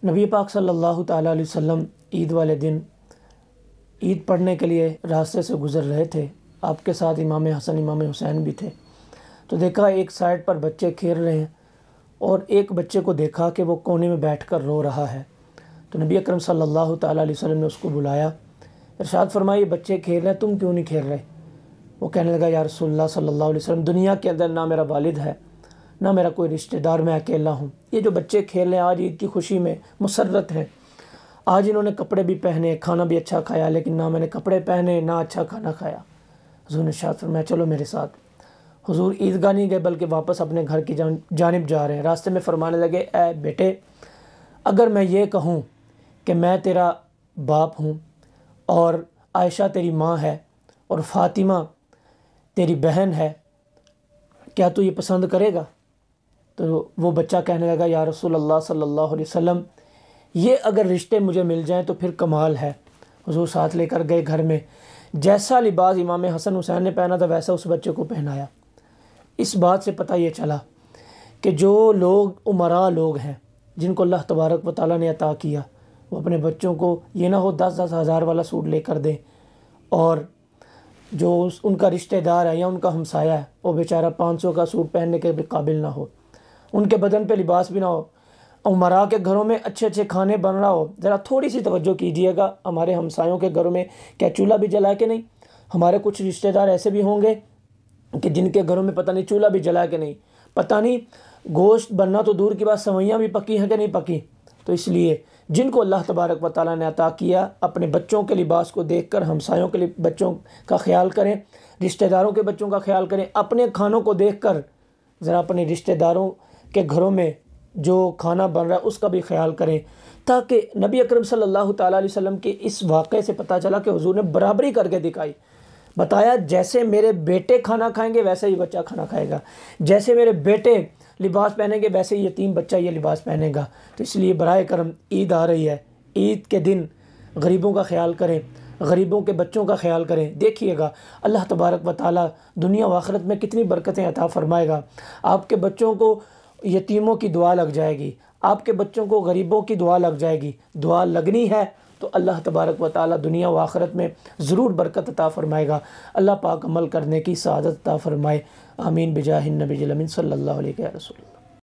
نبی پاک صلی اللہ تعالیٰ علیہ وسلم عید والے دن عید پڑھنے کے لیے راستے سے گزر رہے تھے۔ آپ کے ساتھ امام حسن امام حسین بھی تھے۔ تو دیکھا ایک سائڈ پر بچے کھیل رہے ہیں اور ایک بچے کو دیکھا کہ وہ کونے میں بیٹھ کر رو رہا ہے۔ تو نبی اکرم صلی اللہ تعالیٰ علیہ وسلم نے اس کو بلایا، ارشاد فرمایا، یہ بچے کھیل رہے ہیں، تم کیوں نہیں کھیل رہے؟ وہ کہنے لگا، یا رسول اللہ صلی اللہ علیہ وسلم، دنیا کے اندر نہ میرا والد ہے نہ میرا کوئی رشتہ دار، میں اکیلا ہوں۔ یہ جو بچے کھیل رہے ہیں آج عید کی خوشی میں مسرت ہیں، آج انہوں نے کپڑے بھی پہنے، کھانا بھی اچھا کھایا، لیکن نہ میں نے کپڑے پہنے نہ اچھا کھانا کھایا۔ حضور نے ارشاد فرمایا، چلو میرے ساتھ۔ حضور عیدگاہ نہیں گئے بلکہ واپس اپنے گھر کی جانب جا رہے ہیں۔ راستے میں فرمانے لگے، اے بیٹے، اگر میں یہ کہوں کہ میں تیرا باپ ہوں اور عائشہ تیری ماں ہے اور فاطمہ تیری بہن ہے، کیا تو یہ پسند کرے گا؟ تو وہ بچہ کہنے لگا، یا رسول اللہ صلی اللہ علیہ وسلم، یہ اگر رشتے مجھے مل جائیں تو پھر کمال ہے۔ حضور ساتھ لے کر گئے گھر میں، جیسا لباس امام حسن حسین نے پہنا تھا ویسا اس بچے کو پہنایا۔ اس بات سے پتہ یہ چلا کہ جو لوگ امراء لوگ ہیں، جن کو اللہ تبارک و تعالیٰ نے عطا کیا، وہ اپنے بچوں کو یہ نہ ہو 10-10 ہزار والا سوٹ لے کر دیں، اور جو ان کا رشتہ دار ہے یا ان کا ہمسایہ ہے وہ بیچارہ 500 کا سوٹ پہننے کے بھی قابل نہ ہو، ان کے بدن پہ لباس بھی نہ ہو۔ امراء کے گھروں میں اچھے اچھے کھانے بن رہا ہو، ذرا تھوڑی سی توجہ کیجیے گا، ہمارے ہمسایوں کے گھروں میں کیا چولہا بھی جلا کے نہیں؟ ہمارے کچھ رشتہ دار ایسے بھی ہوں گے کہ جن کے گھروں میں پتہ نہیں چولہا بھی جلا کے نہیں، پتہ نہیں گوشت بننا تو دور کی بات، سوئیاں بھی پکی ہیں کہ نہیں پکی۔ تو اس لیے جن کو اللہ تبارک و تعالیٰ نے عطا کیا، اپنے بچوں کے لباس کو دیکھ کر ہمسایوں کے بچوں کا خیال کریں، رشتہ داروں کے بچوں کا خیال کریں، اپنے کھانوں کو دیکھ کر ذرا اپنے رشتہ داروں کے گھروں میں جو کھانا بن رہا ہے اس کا بھی خیال کریں، تاکہ نبی اکرم صلی اللہ تعالیٰ علیہ وسلم کے اس واقعے سے پتہ چلا کہ حضور نے برابری کر کے دکھائی، بتایا جیسے میرے بیٹے کھانا کھائیں گے ویسے ہی بچہ کھانا کھائے گا، جیسے میرے بیٹے لباس پہنیں گے ویسے ہی یتیم بچہ یہ لباس پہنے گا۔ تو اس لیے برائے کرم عید آ رہی ہے، عید کے دن غریبوں کا خیال کریں، غریبوں کے بچوں کا خیال کریں۔ دیکھیے گا اللہ تبارک و تعالیٰ دنیا و آخرت میں کتنی برکتیں عطا فرمائے گا۔ آپ کے بچوں کو یتیموں کی دعا لگ جائے گی، آپ کے بچوں کو غریبوں کی دعا لگ جائے گی۔ دعا لگنی ہے تو اللہ تبارک و تعالیٰ دنیا و آخرت میں ضرور برکت عطا فرمائے گا۔ اللہ پاک عمل کرنے کی سعادت عطا فرمائے، آمین بجاہ النبی الامین صلی اللہ علیہ وسلم۔